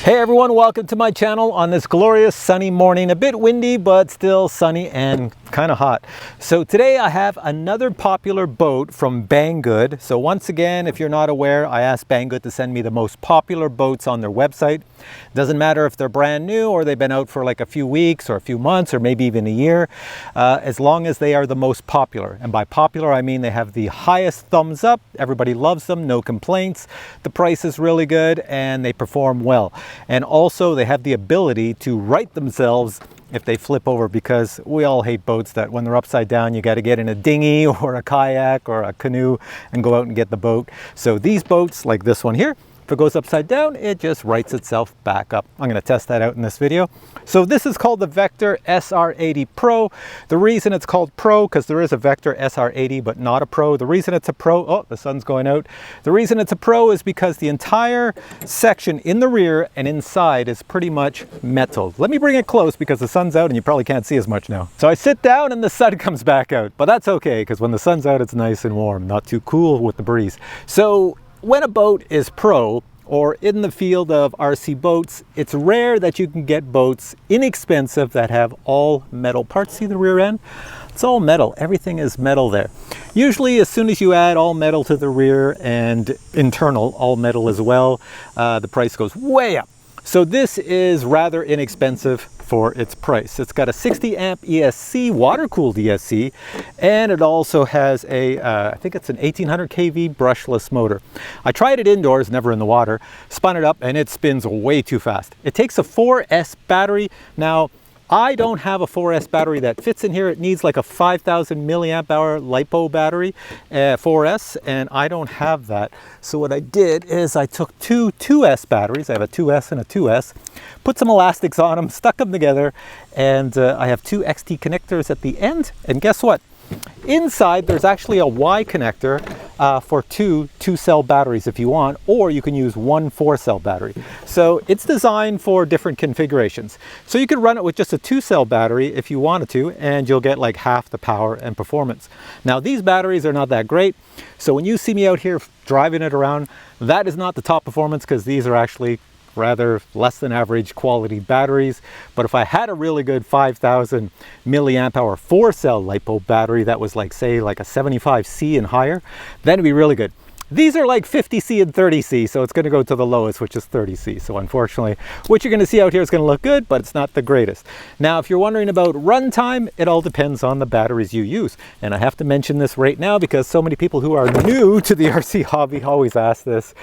Hey everyone, welcome to my channel on this glorious sunny morning. A bit windy, but still sunny and kind of hot. So today I have another popular boat from Banggood. So once again, if you're not aware, I asked Banggood to send me the most popular boats on their website. Doesn't matter if they're brand new or they've been out for like a few weeks or a few months or maybe even a year, as long as they are the most popular. And by popular, I mean they have the highest thumbs up. Everybody loves them, no complaints. The price is really good and they perform well. And also they have the ability to right themselves if they flip over, because we all hate boats that when they're upside down, you got to get in a dinghy or a kayak or a canoe and go out and get the boat. So these boats, like this one here, if it goes upside down, it just rights itself back up. I'm going to test that out in this video. So this is called the Vector SR80 Pro. The reason it's called Pro, because there is a Vector SR80, but not a Pro. The reason it's a Pro, oh, the sun's going out. The reason it's a Pro is because the entire section in the rear and inside is pretty much metal. Let me bring it close because the sun's out and you probably can't see as much now. So I sit down and the sun comes back out, but that's okay because when the sun's out, it's nice and warm, not too cool with the breeze. So when a boat is pro or in the field of RC boats, it's rare that you can get boats inexpensive that have all metal parts. See the rear end? It's all metal. Everything is metal there. Usually as soon as you add all metal to the rear and internal all metal as well, the price goes way up. So this is rather inexpensive for its price. It's got a 60 amp ESC, water-cooled ESC, and it also has a, I think it's an 1800 kV brushless motor. I tried it indoors, never in the water, spun it up, and it spins way too fast. It takes a 4S battery. Now, I don't have a 4S battery that fits in here. It needs like a 5,000 milliamp hour LiPo battery, 4S, and I don't have that. So what I did is I took two 2S batteries. I have a 2S and a 2S, put some elastics on them, stuck them together, and I have two XT connectors at the end. And guess what? Inside, there's actually a Y connector for two cell batteries if you want, or you can use one 4-cell battery. So it's designed for different configurations. So you could run it with just a 2-cell battery if you wanted to, and you'll get like half the power and performance. Now these batteries are not that great. So when you see me out here driving it around, that is not the top performance because these are actually rather less than average quality batteries. But if I had a really good 5,000 milliamp hour 4-cell LiPo battery that was like, say, like a 75C and higher, then it'd be really good. These are like 50C and 30C, so it's going to go to the lowest, which is 30C. So unfortunately, what you're going to see out here is going to look good, but it's not the greatest. Now, if you're wondering about runtime, it all depends on the batteries you use. And I have to mention this right now because so many people who are new to the RC hobby always ask this.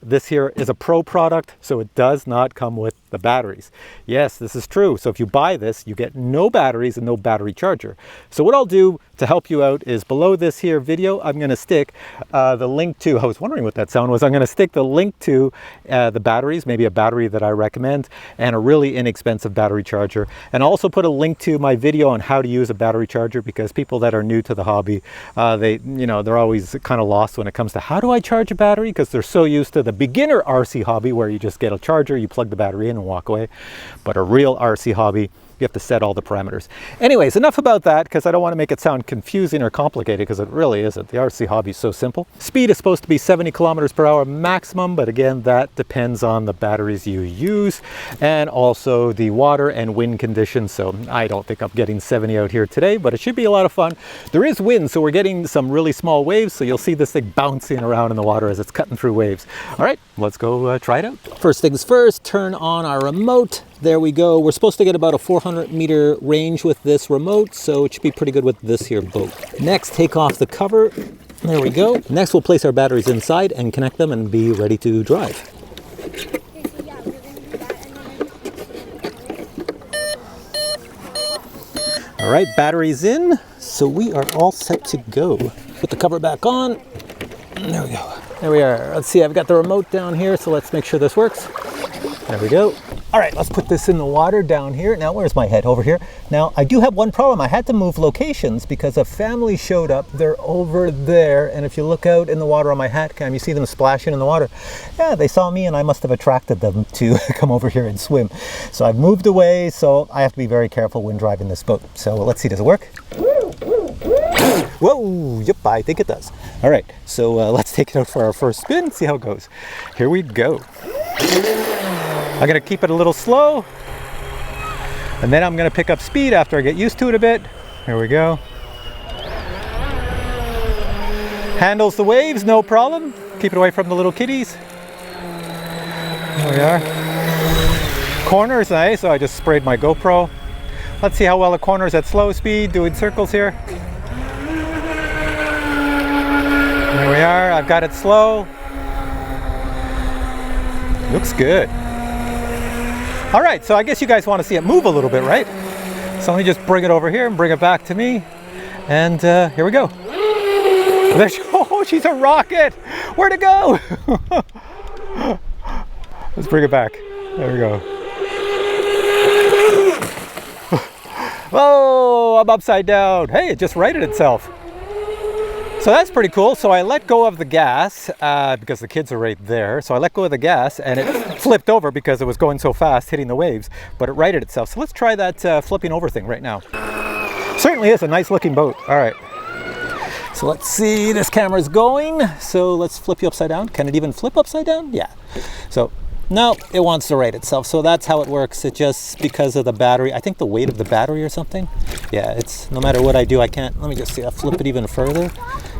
This here is a Pro product, so it does not come with the batteries. Yes, this is true. So if you buy this, you get no batteries and no battery charger. So what I'll do to help you out is below this here video, I'm going to stick the link to, I was wondering what that sound was, I'm going to stick the link to the batteries, maybe a battery that I recommend, and a really inexpensive battery charger. And also put a link to my video on how to use a battery charger, because people that are new to the hobby, they're always kind of lost when it comes to how do I charge a battery, because they're so used to the beginner RC hobby where you just get a charger, you plug the battery in and walk away. But a real RC hobby, you have to set all the parameters. Anyways, enough about that because I don't want to make it sound confusing or complicated because it really isn't. The RC hobby is so simple. Speed is supposed to be 70 kilometers per hour maximum, but again, that depends on the batteries you use and also the water and wind conditions. So I don't think I'm getting 70 out here today, but it should be a lot of fun. There is wind, so we're getting some really small waves, so you'll see this thing bouncing around in the water as it's cutting through waves. All right, let's go try it out. First things first, turn on our remote. There we go. We're supposed to get about a 400-meter range with this remote, so it should be pretty good with this here boat. Next, take off the cover. There we go. Next, we'll place our batteries inside and connect them and be ready to drive. All right, batteries in, so we are all set to go. Put the cover back on. There we go. There we are. Let's see, I've got the remote down here, so let's make sure this works. There we go. All right, let's put this in the water down here. Now, where's my head? Over here. Now, I do have one problem. I had to move locations because a family showed up. They're over there. And if you look out in the water on my hat cam, you see them splashing in the water. Yeah, they saw me and I must have attracted them to come over here and swim. So I've moved away, so I have to be very careful when driving this boat. So let's see, does it work? Whoa, yep, I think it does. All right, so let's take it out for our first spin, see how it goes. Here we go. I'm gonna keep it a little slow, and then I'm gonna pick up speed after I get used to it a bit. Here we go. Handles the waves, no problem. Keep it away from the little kitties. There we are. Corner is nice, so I just sprayed my GoPro. Let's see how well it corners at slow speed, doing circles here. There we are, I've got it slow. Looks good. All right, so I guess you guys want to see it move a little bit, right? So let me just bring it over here and bring it back to me. And here we go. There she, oh, she's a rocket. Where'd it go? Let's bring it back. There we go. Oh, I'm upside down. Hey, it just righted itself. So that's pretty cool. So I let go of the gas because the kids are right there. So I let go of the gas and it flipped over because it was going so fast, hitting the waves, but it righted itself. So let's try that flipping over thing right now. Certainly is a nice looking boat. All right. So let's see, this camera's going. So let's flip you upside down. Can it even flip upside down? Yeah. So no, it wants to right itself. So that's how it works. It just, because of the battery, I think the weight of the battery or something. Yeah, it's, no matter what I do, I can't, let me just see, I'll flip it even further.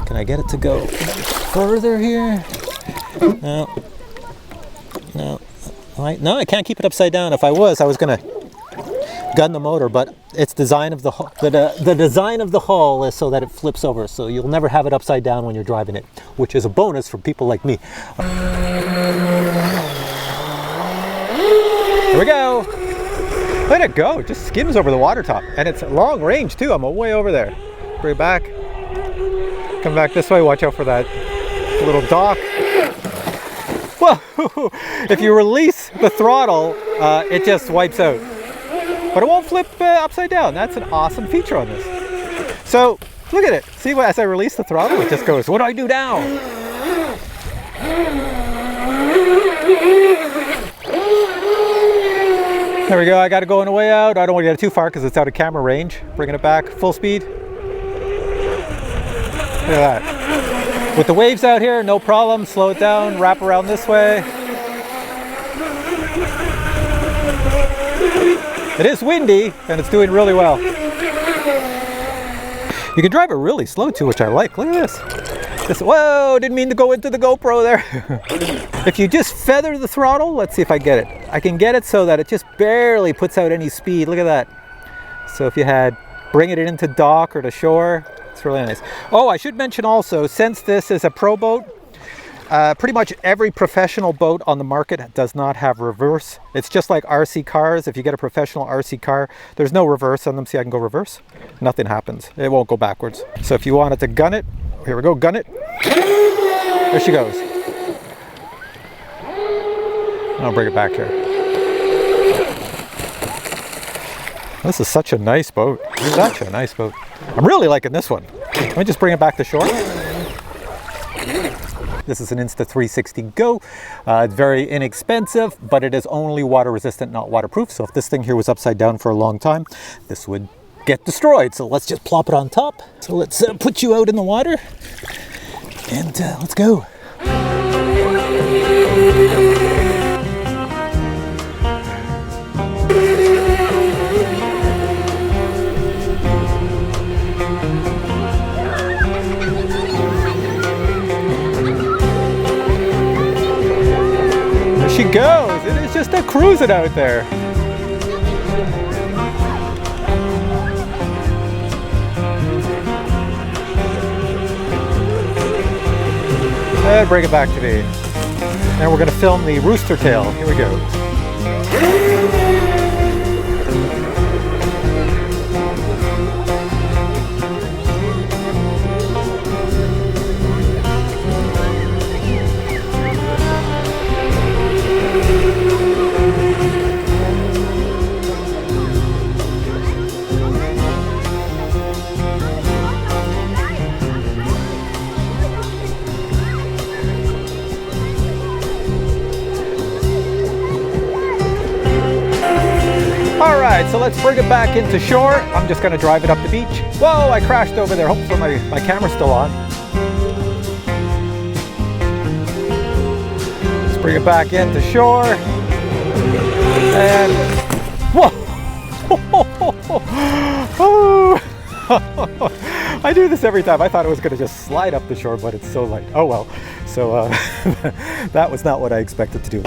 Can I get it to go further here? No. No. No, I can't keep it upside down. If I was gonna gun the motor, but it's design of the design of the hull is so that it flips over, so you'll never have it upside down when you're driving it, which is a bonus for people like me. Here we go. Let it go. It just skims over the water top, and it's long range too. I'm way over there. Bring it back. Come back this way. Watch out for that little dock. Whoa! If you release the throttle, it just wipes out. But it won't flip upside down. That's an awesome feature on this. So look at it. See what, as I release the throttle, it just goes, what do I do now? There we go. I got it going way out. I don't want to get it too far because it's out of camera range. Bringing it back full speed. Look at that. With the waves out here, no problem. Slow it down, wrap around this way. It is windy and it's doing really well. You can drive it really slow too, which I like. Look at this. Whoa, didn't mean to go into the GoPro there. If you just feather the throttle, let's see if I get it. I can get it so that it just barely puts out any speed. Look at that. So if you had bring it into dock or to shore, it's really nice. Oh, I should mention also, since this is a pro boat, pretty much every professional boat on the market does not have reverse. It's just like RC cars. If you get a professional RC car, there's no reverse on them. See, I can go reverse. Nothing happens. It won't go backwards. So if you wanted to gun it, here we go, gun it. There she goes. I'll bring it back here. This is such a nice boat. Such a nice boat. I'm really liking this one. Let me just bring it back to shore. This is an Insta360 Go. It's very inexpensive, but it is only water resistant, not waterproof. So if this thing here was upside down for a long time, this would get destroyed. So let's just plop it on top. So let's put you out in the water and let's go. There she goes. It is just a cruising out there. And bring it back to me. And we're going to film the rooster tail. Here we go. All right, so let's bring it back into shore. I'm just gonna drive it up the beach. Whoa, I crashed over there. Hopefully my camera's still on. Let's bring it back into shore. And whoa! I do this every time. I thought it was going to just slide up the shore, but it's so light. Oh well. So that was not what I expected to do.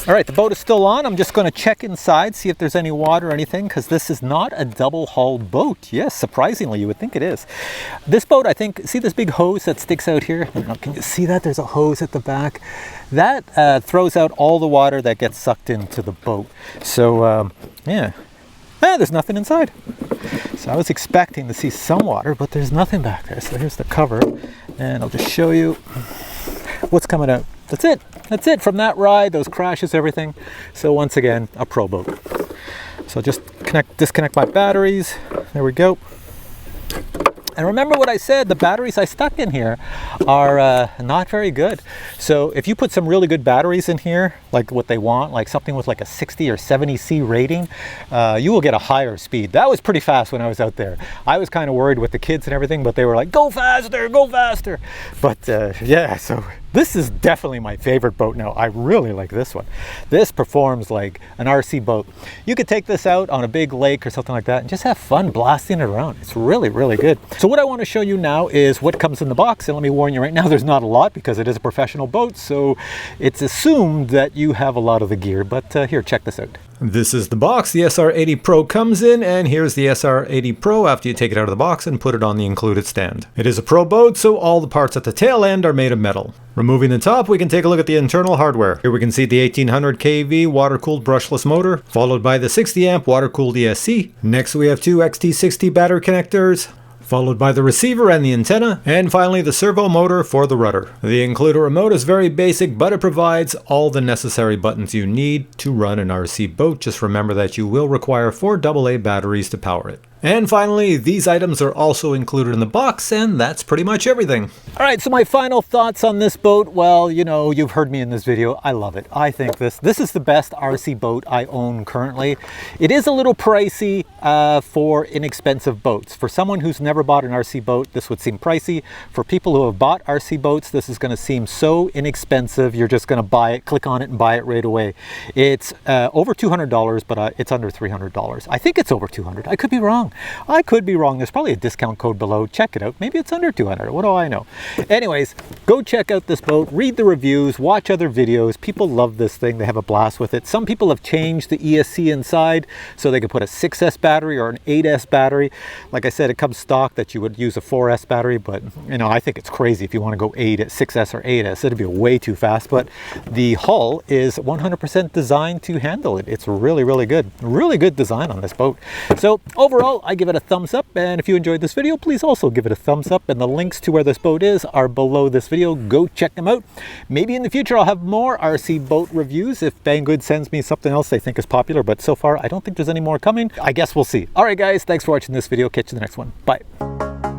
All right, the boat is still on. I'm just going to check inside, see if there's any water or anything, because this is not a double-hulled boat. Yes, surprisingly, you would think it is. This boat, I think, see this big hose that sticks out here? Can you see that? There's a hose at the back. That throws out all the water that gets sucked into the boat. So, yeah. There's nothing inside. So I was expecting to see some water, but there's nothing back there. So here's the cover, and I'll just show you what's coming out. That's it. That's it from that ride, those crashes, everything. So once again, a pro boat. So just disconnect my batteries. There we go. And remember what I said, the batteries I stuck in here are not very good. So if you put some really good batteries in here, like what they want, like something with like a 60 or 70C rating, you will get a higher speed. That was pretty fast when I was out there. I was kind of worried with the kids and everything, but they were like, go faster, go faster. But yeah, so this is definitely my favorite boat now. I really like this one. This performs like an RC boat. You could take this out on a big lake or something like that and just have fun blasting it around. It's really, really good. So what I want to show you now is what comes in the box. And let me warn you right now, there's not a lot because it is a professional boat. So it's assumed that you have a lot of the gear. But here, check this out. This is the box the SR80 Pro comes in, and here's the SR80 Pro after you take it out of the box and put it on the included stand. It is a Pro boat, so all the parts at the tail end are made of metal. Removing the top, we can take a look at the internal hardware. Here we can see the 1800 kV water-cooled brushless motor, followed by the 60 amp water-cooled ESC. Next we have two XT60 battery connectors, followed by the receiver and the antenna, and finally the servo motor for the rudder. The included remote is very basic, but it provides all the necessary buttons you need to run an RC boat. Just remember that you will require 4 AA batteries to power it. And finally, these items are also included in the box, and that's pretty much everything. All right, so my final thoughts on this boat. Well, you know, you've heard me in this video. I love it. I think this is the best RC boat I own currently. It is a little pricey for inexpensive boats. For someone who's never bought an RC boat, this would seem pricey. For people who have bought RC boats, this is going to seem so inexpensive. You're just going to buy it, click on it, and buy it right away. It's over $200, but it's under $300. I think it's over $200. I could be wrong. I could be wrong. There's probably a discount code below. Check it out. Maybe it's under 200. What do I know? Anyways, go check out this boat, read the reviews, watch other videos. People love this thing. They have a blast with it. Some people have changed the ESC inside so they could put a 6S battery or an 8S battery. Like I said, it comes stock that you would use a 4S battery, but you know, I think it's crazy if you want to go 6S or 8S. It'd be way too fast, but the hull is 100% designed to handle it. It's really, really good. Really good design on this boat. So overall, I give it a thumbs up, and if you enjoyed this video, please also give it a thumbs up, and the links to where this boat is are below this video. Go check them out. Maybe in the future I'll have more RC boat reviews if Banggood sends me something else they think is popular, but so far I don't think there's any more coming. I guess we'll see. All right guys, thanks for watching this video. Catch you in the next one. Bye.